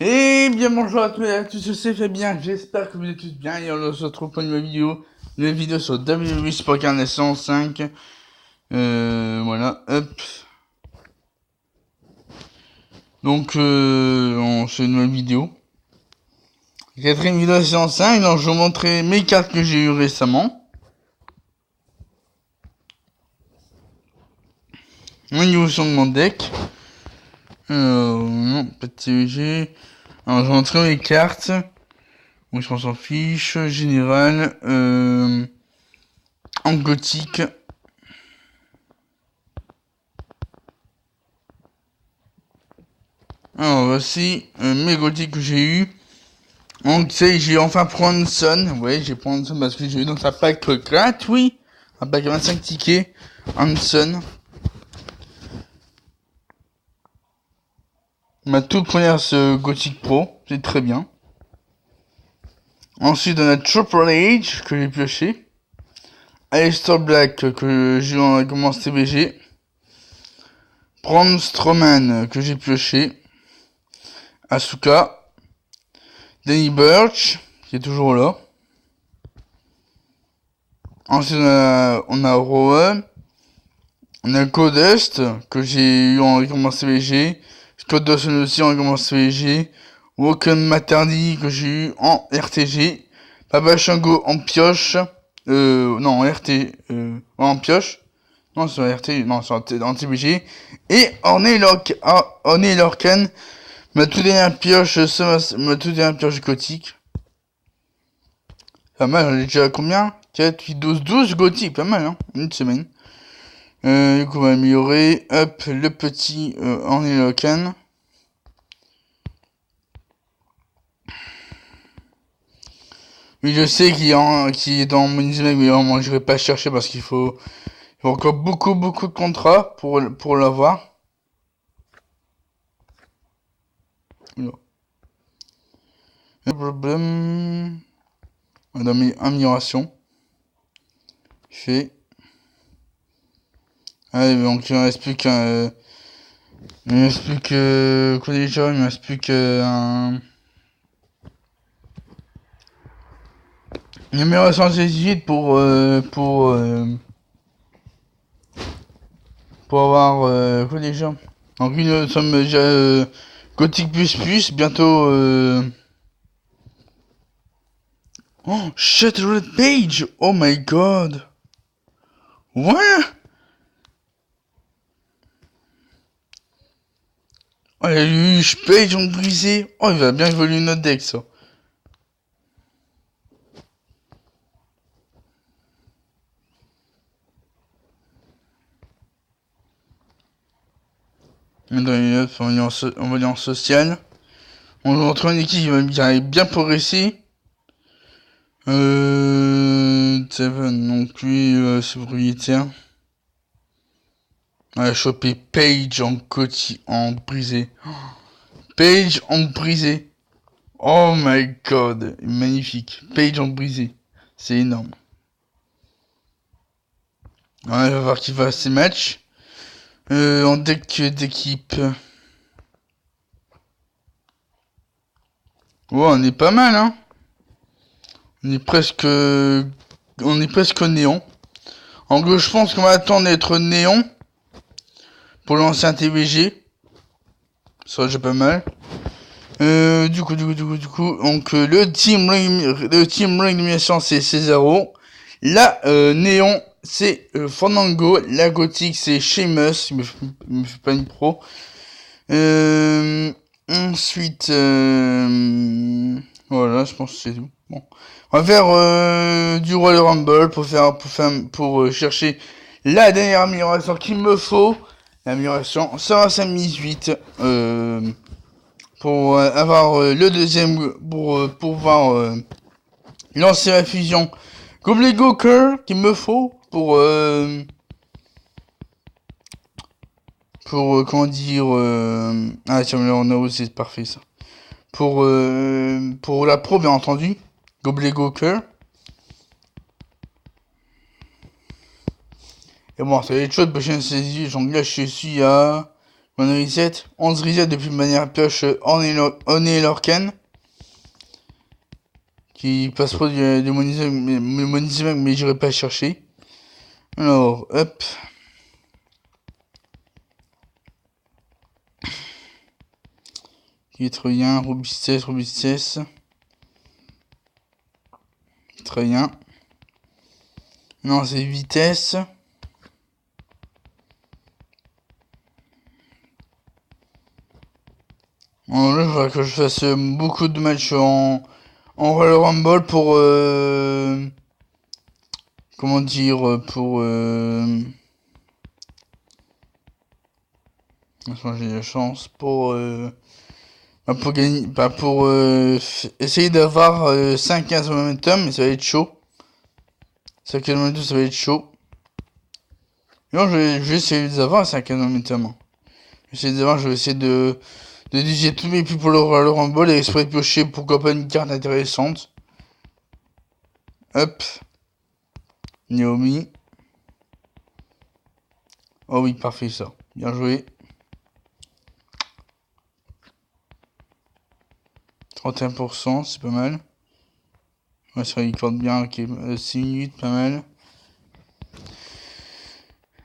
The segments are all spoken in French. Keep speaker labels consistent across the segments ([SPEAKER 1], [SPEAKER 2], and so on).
[SPEAKER 1] Et bien bonjour à tous et à tous, c'est Fabien, j'espère que vous êtes tous bien et on se retrouve pour une nouvelle vidéo sur WWE Sport Carnet 105. Voilà, hop. Donc on fait une nouvelle vidéo. Quatrième vidéo 105, donc je vais vous montrer mes cartes que j'ai eues récemment. Au niveau sur mon deck. Non, pas de TVG. Alors je vais vous montrer mes cartes. Donc je pense en fiche, général, en gothique. Alors voici mes gothiques que j'ai eu. Donc j'ai enfin pris Hanson. Ouais, j'ai pris Hanson parce que j'ai eu dans sa pack gratuit. Un pack 25 tickets. Hanson. Ma toute première Gothic Pro. C'est très bien. Ensuite on a Triple H que j'ai pioché. Aleister Black que j'ai eu en commence TBG. Braun Strowman que j'ai pioché. Asuka. Danny Burch qui est toujours là. Ensuite on a Rowan. On a Goldust que j'ai eu en récompense CVG. Scott Dawson aussi en récompense CVG. Woken Materny que j'ai eu en RTG. Papa Shango en pioche. Non, en RT. En pioche. Non, c'est en RT. Non, c'est en TBG. Et Orney Lorcan. Ma toute dernière pioche, gothique. Pas mal, j'en ai déjà combien 4, 8, 12 gothiques, pas mal, hein. Une semaine. Du coup, on va améliorer. Hop, le petit Orney Lorcan. Oui, je sais qu'il est dans mon email, mais vraiment, je vais pas chercher parce qu'il faut encore beaucoup de contrats pour l'avoir. Le problème d'amélioration. Fait. Allez, donc il ne reste plus qu'un. Il ne reste plus que. Quoi déjà? Il ne reste plus qu'un. Une amélioration assez vite pour avoir. Quoi déjà? Donc nous sommes déjà Gothic plus, bientôt. Oh, Shattered Page! Oh my god! Ouais! Oh, il y a eu Page en brisé. Oh, il va bien évoluer notre deck, ça. Dans les notes, on va aller en social. On va retrouver une équipe qui va bien progresser. Seven, donc lui, c'est propriétaire. On a chopé Page en brisé. Page en brisé. Oh my god, magnifique. Page en brisé. C'est énorme. Ouais, on va voir qui va à ces matchs. En deck d'équipe. Oh, on est pas mal, hein. On est presque néant. En gros, je pense qu'on va attendre d'être néant pour lancer un TVG. Ça va déjà pas mal. Du coup, donc le team réanimation c'est Cesaro. La néon c'est Fandango. La gothique c'est Sheamus. Il me fait pas une pro. Ensuite, voilà, je pense que c'est tout. Bon, on va faire du Royal Rumble pour chercher la dernière amélioration qu'il me faut. L'amélioration 118 pour avoir le deuxième pour pouvoir lancer la fusion comme les Goker qu'il me faut pour comment dire ah tiens on a aussi c'est parfait ça pour la pro bien entendu Goblin Goker. Et bon, c'est les choses de prochaine saisie, j'engage je suis à Bonne reset. 11 reset depuis manière pioche Honey Lorcan. Qui passe pas du Monizog, mais j'irai pas chercher. Alors, hop. Qui est très bien. Robustesse. Très bien. Non, c'est vitesse. Alors là, il faudra que je fasse beaucoup de matchs en Royal Rumble pour comment dire, pour j'ai la chance pour gagner, pour essayer d'avoir 5-15 momentum, mais ça va être chaud. 5-15 momentum, ça va être chaud. Non, je vais essayer d'avoir 5-15 momentum. Je vais essayer de digérer tous mes pubs pour le Royal Rumble et espérer piocher pourquoi pas une carte intéressante. Hop. Naomi. Oh oui, parfait ça. Bien joué. 31%, c'est pas mal. Ouais, ça recorde bien, ok. 6 minutes, pas mal.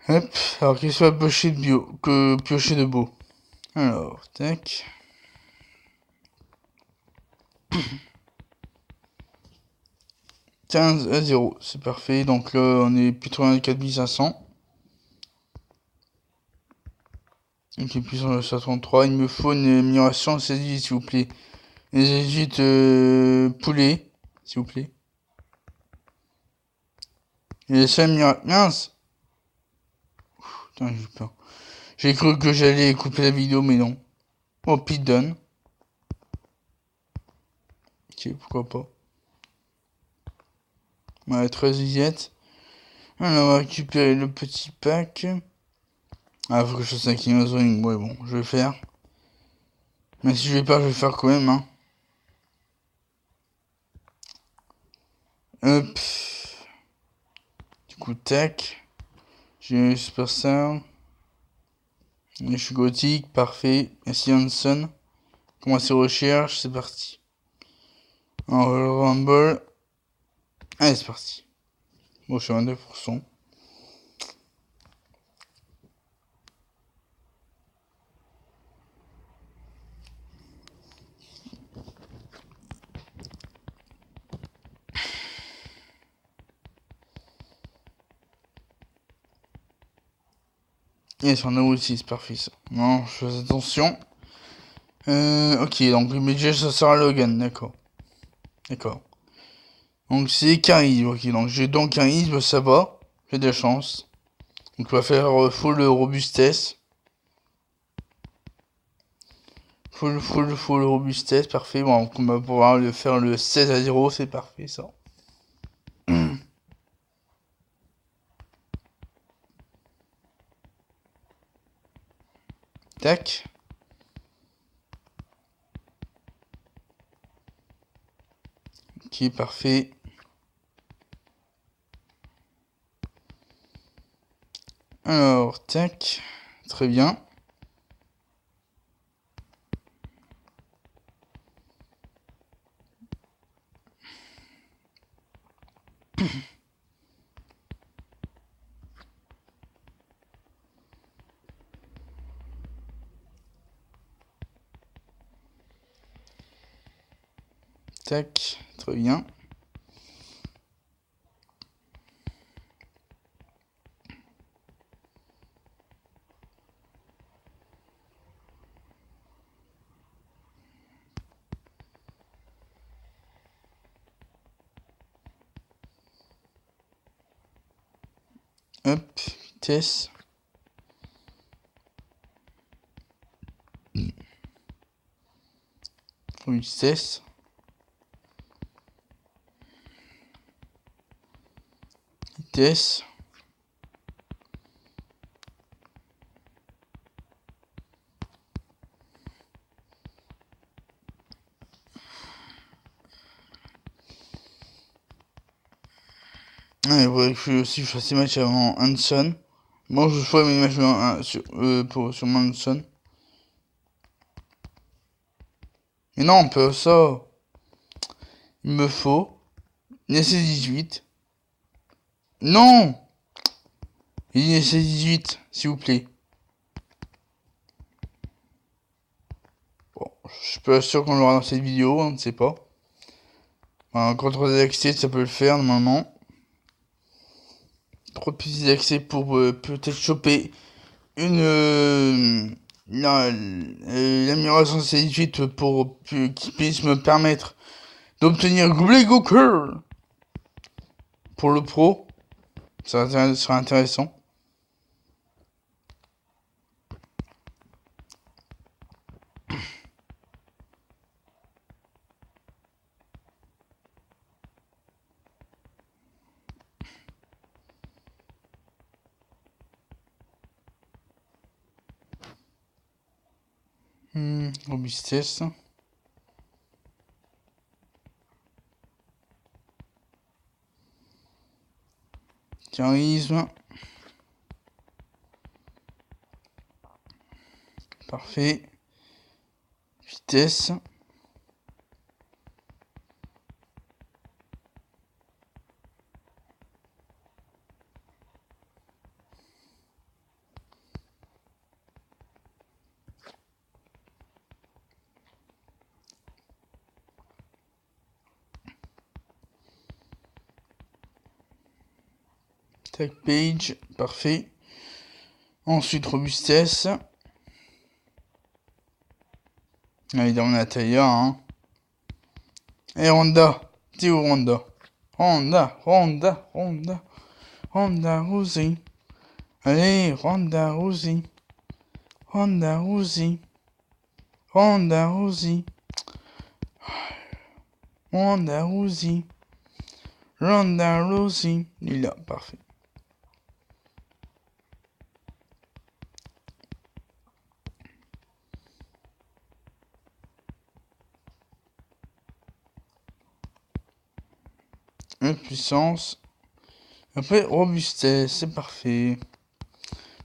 [SPEAKER 1] Hop, alors qu'il soit pioché de bio, que piocher de beau. Alors, tac. « 15-0, c'est parfait. Donc là, on est plus 84 500. Ok, plus 63. Il me faut une amélioration de 16 s'il vous plaît. Les égites poulet, s'il vous plaît. Et les 5 mince. Putain, j'ai peur. J'ai cru que j'allais couper la vidéo, mais non. Oh, Pidon. Ok, pourquoi pas. Ouais, 13 visites. Alors, on va récupérer le petit pack. Ah, faut que je fasse un Ring. Ouais, bon, je vais faire. Mais si je vais pas, je vais faire quand même, hein. Hop. Du coup, tac. J'ai Super Star. Je suis gothique, parfait. Merci Hanson. Commencer recherche, c'est parti. Alors, Rumble. Allez, c'est parti. Bon, je suis à 29%. Et sur nous aussi, c'est parfait ça. Non, je fais attention. Ok, donc le budget, ça sera Logan, d'accord. D'accord. Donc c'est charisme, ok, donc j'ai donc charisme, ça va. J'ai de la chance. Donc on va faire full robustesse. Full robustesse, parfait. Bon, donc on va pouvoir le faire le 16-0, c'est parfait ça. Tac. Ok, parfait. Alors, tac. Très bien. Tac. Très bien. Hop, vitesse. Vitesse. Vitesse. Ouais, il faudrait que je fasse des matchs avant Hanson. Moi, je ferai mes matchs sur Hanson. Mais non, pas ça. Il me faut une SC18. Non! Il y a une SC18, s'il vous plaît. Bon, je suis pas sûr qu'on l'aura dans cette vidéo, on ne sait pas. Un contrôle d'accès, ça peut le faire normalement. Trop de petits accès pour peut-être choper l'amélioration SC18 pour qui puisse me permettre d'obtenir Googly Gooker pour le pro. Ça sera intéressant. Robustesse. Charisme. Parfait. Vitesse. Tag page, parfait. Ensuite, robustesse. Allez, dans l'intérieur, hein. Et Honda. C'est où Honda? Honda Rousey. Allez, Honda Rousey. Honda Rousey. Honda Rousey. Honda Rousey. Honda Rousey. Il est là, parfait. Puissance. Après, robustesse, c'est parfait.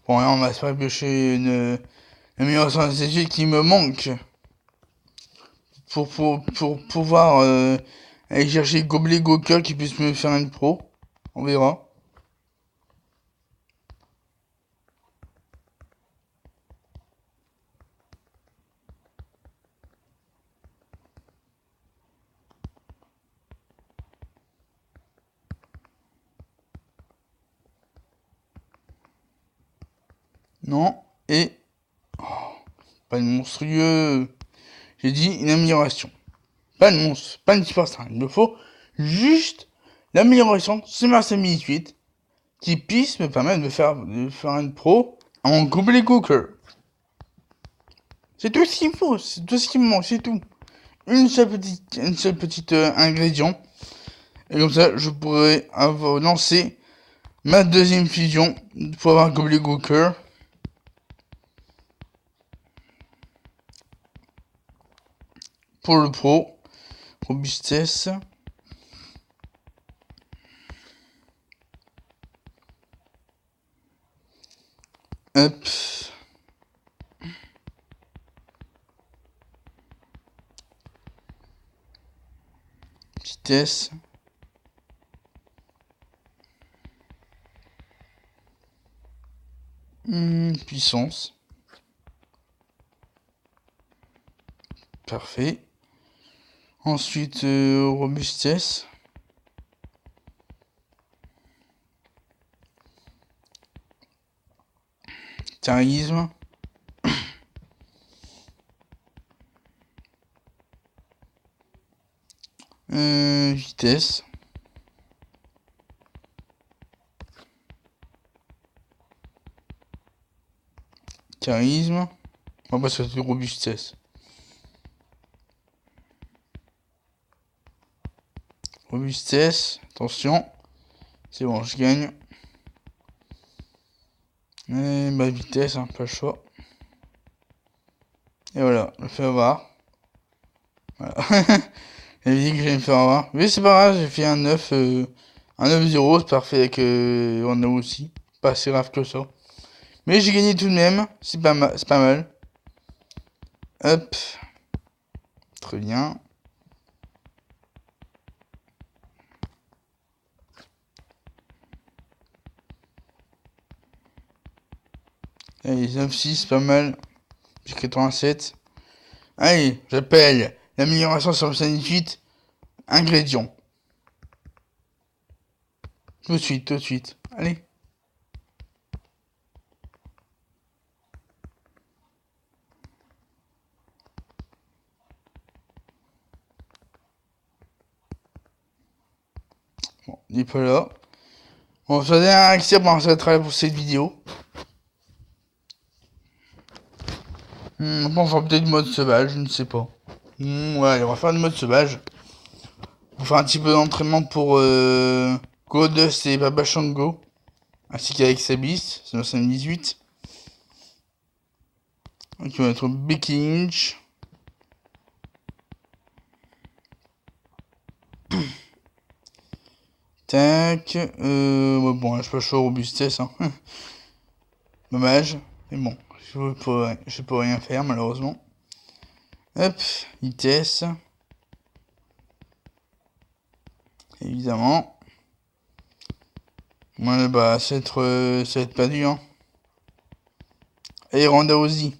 [SPEAKER 1] Bon, là, on va se faire piocher une amélioration stratégique qui me manque. Pour pouvoir aller chercher Goblin Goker qui puisse me faire une pro. On verra. Non, et... Oh, pas de monstrueux. J'ai dit une amélioration. Pas de monstre, pas de superstar. Il me faut juste l'amélioration sur ma 2018 qui puisse me permettre de faire une pro en Goblin Cooker. C'est tout ce qu'il faut, c'est tout ce qui me manque, c'est tout. Une seule petite ingrédient. Et comme ça, je pourrais avoir lancé ma deuxième fusion pour avoir Goblin Cooker. Pour le pro, robustesse. Hop. Vitesse. Puissance. Parfait. Ensuite, robustesse. Charisme. Vitesse. Charisme. On va passer sur robustesse. Robustesse. Attention. C'est bon, je gagne. Et ma vitesse, hein, pas le choix. Et voilà, je me fais avoir. Voilà. J'avais dit que j'allais me faire avoir. Mais c'est pas grave, j'ai fait un 9, un 9-0, c'est parfait avec on a aussi. Pas si grave que ça. Mais j'ai gagné tout de même, c'est pas mal. Hop. Très bien. Allez, 9-6, pas mal. J'ai 87. Allez, j'appelle l'amélioration sur le 58. Ingrédients. Tout de suite, tout de suite. Allez. Bon, il est pas là. Bon, je vais réussir pour un travail pour cette vidéo. Bon, on va peut-être du mode sauvage, je ne sais pas. Ouais, on va faire du mode sauvage. Pour faire un petit peu d'entraînement pour Goldust et Baba Shango. Ainsi qu'avec Sabis, c'est le 5-18. Donc on va mettre Becky Lynch. Tac. Ouais, bon, là, je peux choisir robustesse. Hein. Dommage. Mais bon, je peux rien faire malheureusement. Hop, vitesse. Évidemment. Ouais, bah, ça va être pas dur. Hein. Et Ronda Rousey.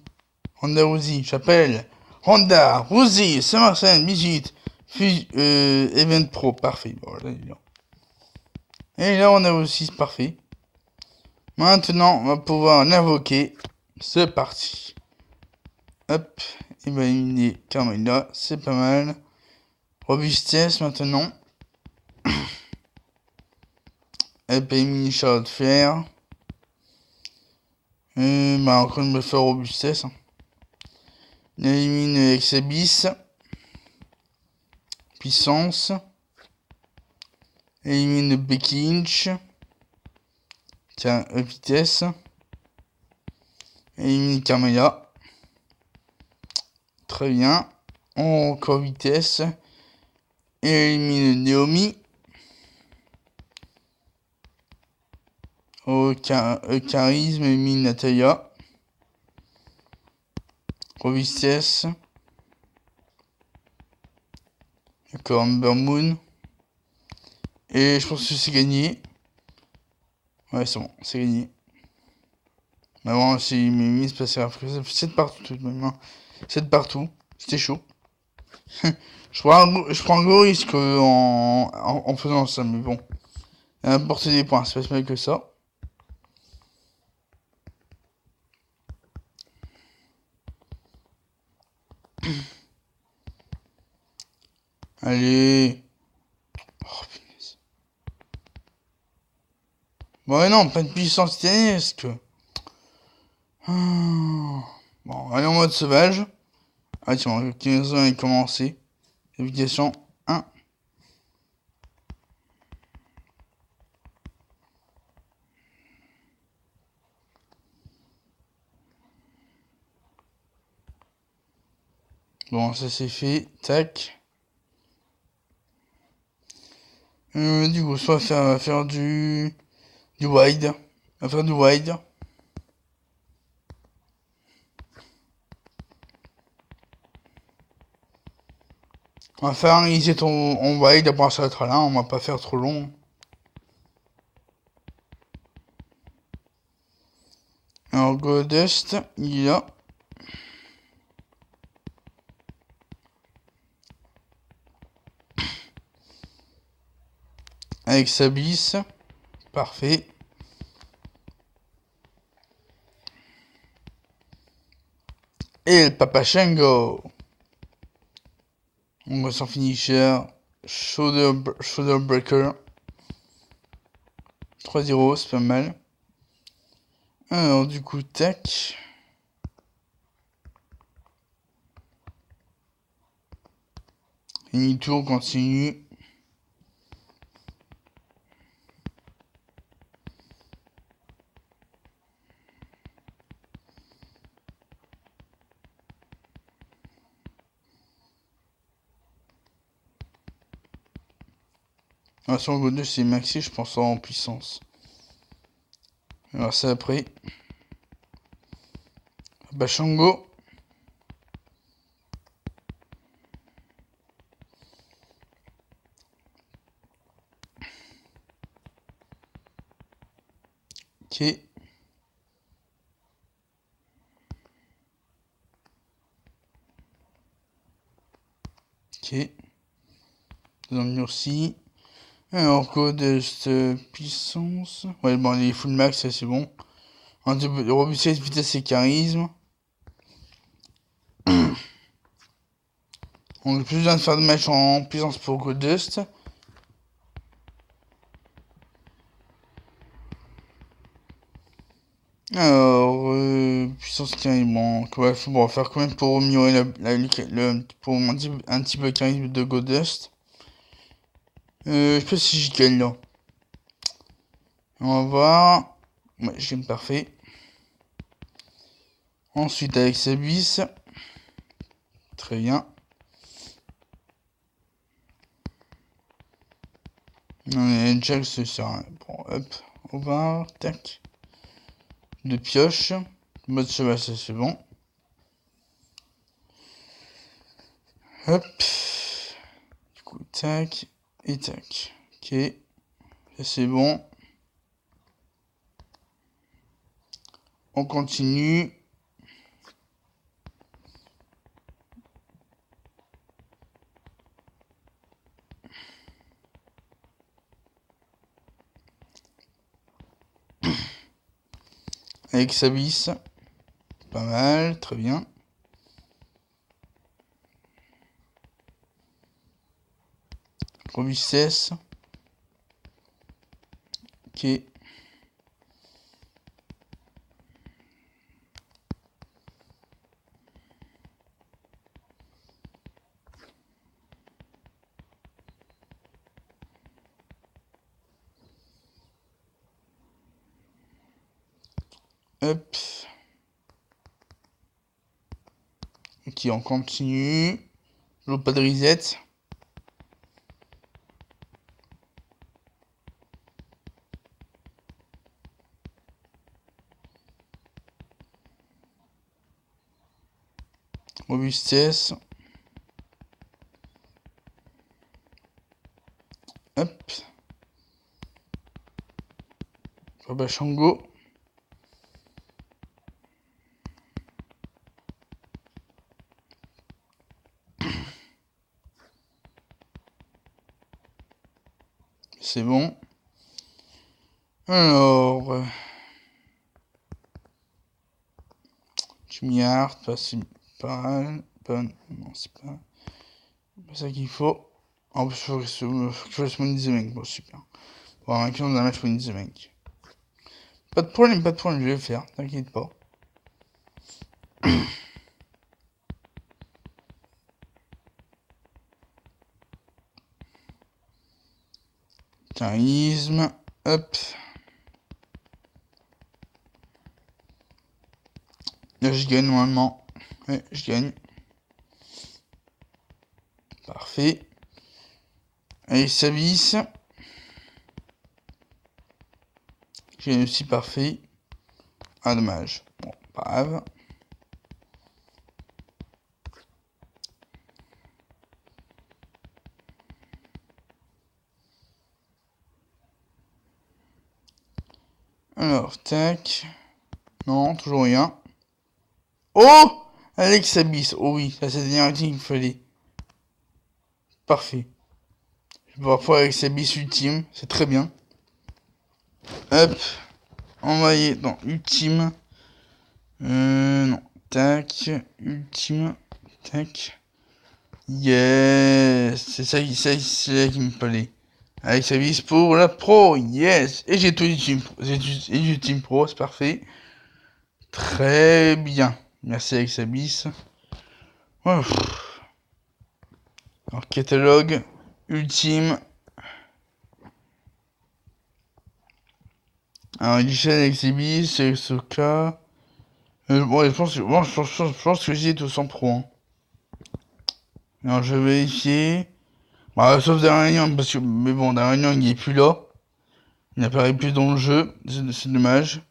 [SPEAKER 1] Ronda Rousey, j'appelle. Ronda Rousey, Saint-Martin, 18. Event Pro, parfait. Bon, là, et là, on a aussi parfait. Maintenant, on va pouvoir l'invoquer. C'est parti. Hop. Et ben, éliminer Carmela, c'est pas mal. Robustesse maintenant. Et ben, éliminer Charlotte Flair. Bah, encore une fois robustesse. Hein. On élimine Exabis. Puissance. Élimine Becky Lynch. Tiens, vitesse. Élimine Carmela. Très bien. Encore vitesse. Élimine Naomi. Au charisme, élimine Natalia. Robustesse. D'accord, Amber Moon. Et je pense que c'est gagné. Ouais, c'est bon, c'est gagné. Mais bon, si mes mises passaient après, ça fait 7 partout tout de même. Hein. 7 partout, c'était chaud. je prends un gros risque en faisant ça, mais bon. Porter des points, c'est pas si mal que ça. Allez. Oh, punaise. Bon, ouais, non, pas de puissance titanesque. Bon, allez en mode sauvage. Ah, tiens, le 15 ans est commencé. Navigation 1. Bon, ça c'est fait. Tac. Du coup, soit faire du wide. On va faire du wide. On va faire un easy en wide, après ça va être là, on va pas faire trop long. Alors Goldust, il est là. Avec Sabis. Parfait. Et le Papa Shango. On va son finisher. Shoulder Breaker. 3-0, c'est pas mal. Alors du coup, tac. Mini-tour continue. Ah, son Goldust c'est maxi, je pense, en puissance. Alors ça après. Bashango. Ok. Ok. Dans le aussi. Alors, code puissance. Ouais, bon, les full max, ça c'est bon. Robustesse, vitesse et charisme. On a plus besoin de faire de match en puissance pour Code Dust. Alors, puissance charisme, bon, on va faire quand même pour améliorer pour un petit peu charisme de Code Dust. Je sais pas si j'y gagne là. On va voir. Ouais, j'ai parfait. Ensuite, avec Sabis. Très bien. On Jack, c'est ça. Bon, hop, on va, tac. De pioche. Mode cheval, ça c'est bon. Hop. Du coup, tac. Et tac. Ok. Ça c'est bon. On continue. Avec Sabis. Pas mal, très bien. Robustesse. Ok. Hop. Ok, on continue. Toujours pas de reset. Robustesse. Hop. Rabachango. C'est bon. Alors. Milliard, c'est pas. Non, c'est pas ça qu'il faut. En plus, faut que je fasse mon mec. Bon, super. Bon, un client d'un match mon mec. Pas de problème, je vais le faire, t'inquiète pas. Charisme, hop. Là, je gagne normalement. Ouais, je gagne. Parfait. Allez, Savis. Je gagne aussi, parfait. Ah, dommage. Bon, pas grave. Alors, tac. Non, toujours rien. Oh, Alex Abyss. Oh oui, ça c'est la dernière qu'il me fallait. Parfait. Je vais pouvoir faire Alex Abyss ultime. C'est très bien. Hop. Envoyer dans ultime. Non. Tac. Ultime. Tac. Yes. C'est ça qui me fallait. Alex Abyss pour la pro. Yes. Et j'ai tout ultime. J'ai ultime pro. C'est parfait. Très bien. Merci Alex Abyss. Alors, catalogue, ultime. Alors, Edition Alex Abyss, c'est ce cas. Bon, je pense que j'ai tout sans pro. Hein. Alors, je vais vérifier. Bah, sauf Daragnan, parce que. Mais bon, Daragnan, il est plus là. Il n'apparaît plus dans le jeu. C'est dommage.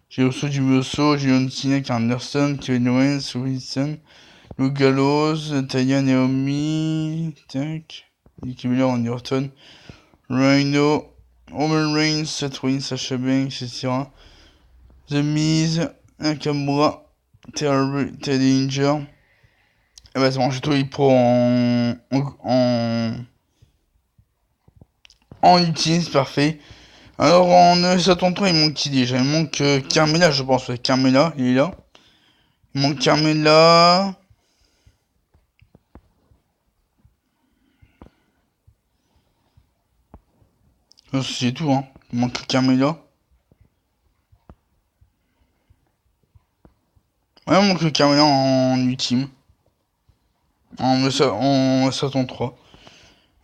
[SPEAKER 1] J'ai aussi du Musso, j'ai John Cena, Anderson, Kevin Owens, Wilson. Lou Gallows, Taya Naomi, tac, Nicky Miller, Randy Orton, Rhino, Roman Reigns, Seth Rollins, Sasha Banks, etc. The Miz, Nakamura, Teddy Danger. Et bah c'est bon, j'ai tous les pros en ultime, c'est parfait. Alors en ESA33, il manque qui déjà? Il manque Carmella, je pense. Ouais, Carmella, il est là. Il manque Carmella. C'est tout, hein. Il manque Carmella. Ouais, il manque Carmella en ultime. En ESA33.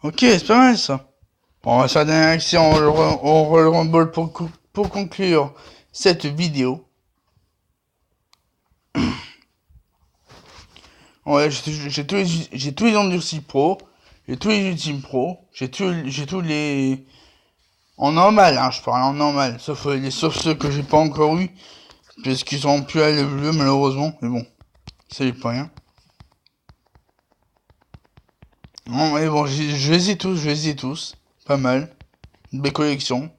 [SPEAKER 1] Ok, c'est pas mal ça. Bon, on va faire dernière action en Royal Rumble pour conclure cette vidéo. Ouais, j'ai tous les endurcis pro, j'ai tous les ultimes pro, j'ai tous les en normal, hein, je parle en normal, sauf ceux que j'ai pas encore eu, parce qu'ils sont plus à level 2 malheureusement, mais bon, ça n'est pas rien. Non, mais bon, je les ai tous, pas mal, une belle collection.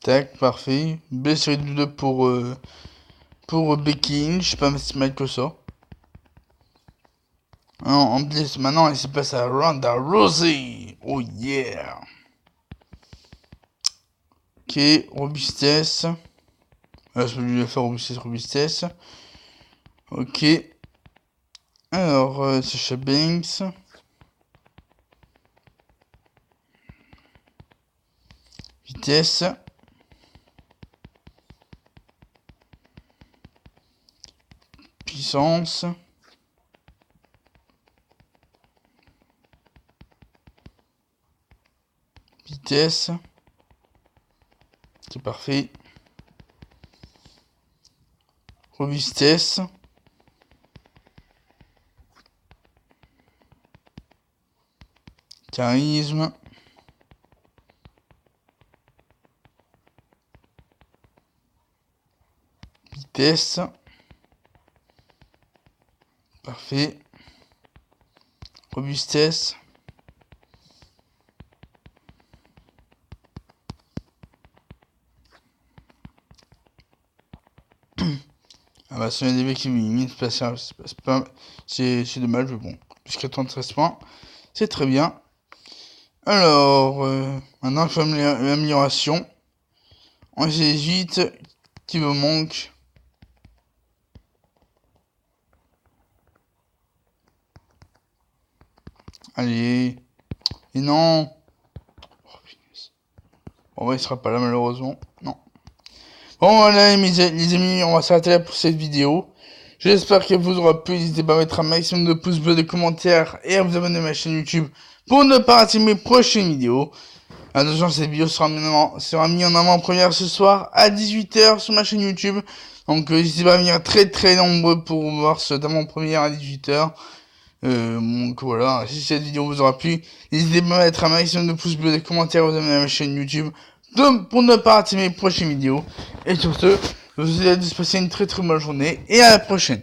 [SPEAKER 1] Tac, parfait. Belle série de 2 pour Becky Lynch, je sais pas si mal que ça. Non, en plus, maintenant, elle se passe à Ronda Rousey. Oh yeah. Ok, robustesse. Je peux lui faire robustesse. Ok. Alors, Sasha Banks. Vitesse. Puissance. Vitesse. C'est parfait. Robustesse. Charisme. Vitesse. Parfait. Robustesse. Ah bah c'est un DB qui m'imite spatial, c'est dommage, mais bon. Jusqu'à 33 points, c'est très bien. Alors, maintenant il faut l'amélioration. On hésite, qui me manque. Allez. Et non. Bon, ouais, il sera pas là malheureusement. Non. Bon voilà les amis, on va s'arrêter là pour cette vidéo. J'espère qu'elle vous aura plu. N'hésitez pas à mettre un maximum de pouces bleus, de commentaires et à vous abonner à ma chaîne YouTube pour ne pas rater mes prochaines vidéos. Attention, cette vidéo sera mise en avant-première ce soir à 18h sur ma chaîne YouTube. Donc n'hésitez pas à venir très nombreux pour voir cette avant-première à 18h. Donc voilà, si cette vidéo vous aura plu, n'hésitez pas à mettre un maximum de pouces bleus, de commentaires et à vous abonner à ma chaîne YouTube pour ne pas rater mes prochaines vidéos. Et sur ce, je vous souhaite de passer une très bonne journée et à la prochaine.